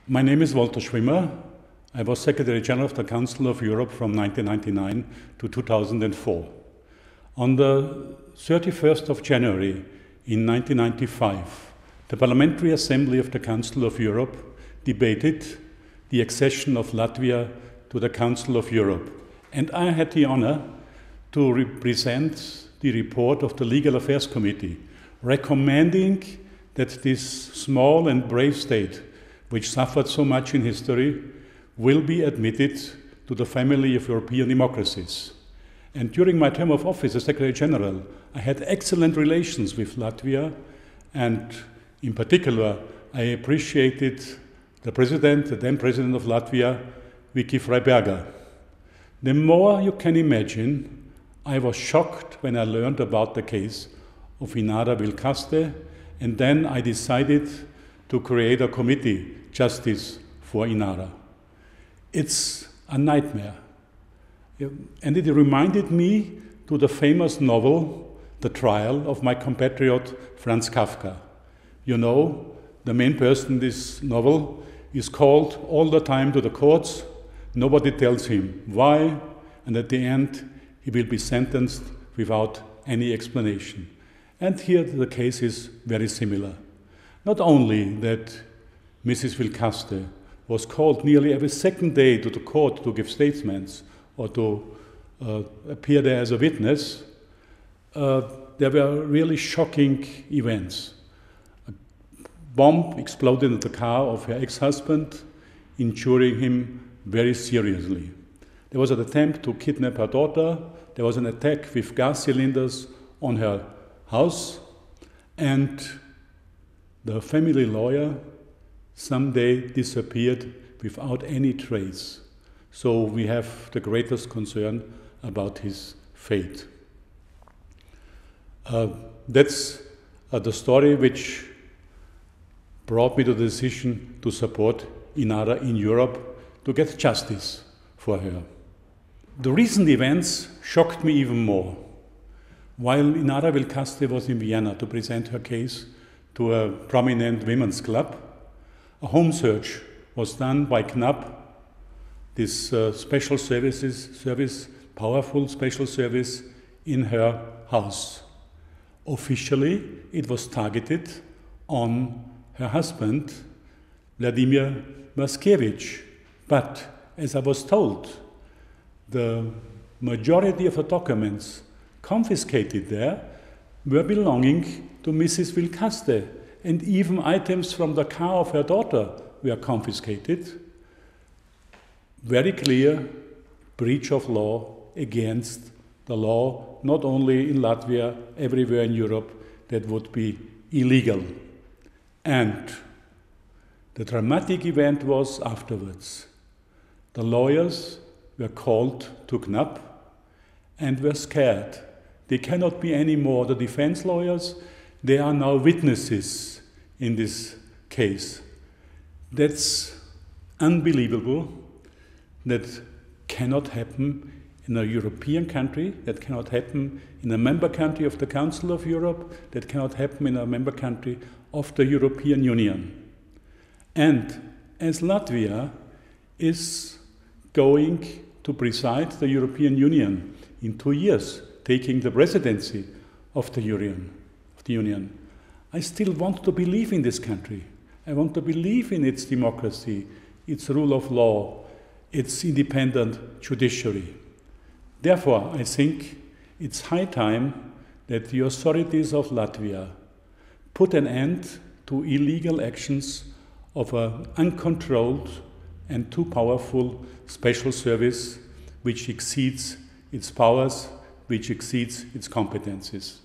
My name is Walter Schwimmer. I was Secretary General of the Council of Europe from 1999 to 2004. On the 31st of January in 1995, the Parliamentary Assembly of the Council of Europe debated the accession of Latvia to the Council of Europe. And I had the honor to represent the report of the Legal Affairs Committee, recommending that this small and brave state, which suffered so much in history, will be admitted to the family of European democracies. And during my term of office as Secretary General, I had excellent relations with Latvia, and in particular, I appreciated the then President of Latvia, Viki Freiberger. The more you can imagine, I was shocked when I learned about the case of Inara Vilkaste, and then I decided to create a committee, Justice for Inara. It's a nightmare. And it reminded me to the famous novel, The Trial of my compatriot Franz Kafka. You know, the main person in this novel is called all the time to the courts. Nobody tells him why, and at the end he will be sentenced without any explanation. And here the case is very similar. Not only that Mrs. Vilkaste was called nearly every second day to the court to give statements or to appear there as a witness, there were really shocking events. A bomb exploded in the car of her ex-husband, injuring him very seriously. There was an attempt to kidnap her daughter. There was an attack with gas cylinders on her house, and the family lawyer someday disappeared without any trace. So we have the greatest concern about his fate. That's the story which brought me to the decision to support Inara in Europe, to get justice for her. The recent events shocked me even more. While Inara Vilkaste was in Vienna to present her case to a prominent women's club, a home search was done by KNAP, this special service, powerful special service in her house. Officially, it was targeted on her husband, Vladimir Maskiewicz. But, as I was told, the majority of the documents confiscated there were belonging to Mrs. Vilkaste, and even items from the car of her daughter were confiscated. Very clear breach of law against the law, not only in Latvia, everywhere in Europe, that would be illegal. And the dramatic event was afterwards. The lawyers were called to KNAP and were scared. They cannot be any more the defense lawyers. They are now witnesses in this case. That's unbelievable. That cannot happen in a European country. That cannot happen in a member country of the Council of Europe. That cannot happen in a member country of the European Union. And as Latvia is going to preside the European Union in 2 years, taking the presidency of the Union, I still want to believe in this country. I want to believe in its democracy, its rule of law, its independent judiciary. Therefore, I think it's high time that the authorities of Latvia put an end to illegal actions of an uncontrolled and too powerful special service which exceeds its powers, which exceeds its competencies.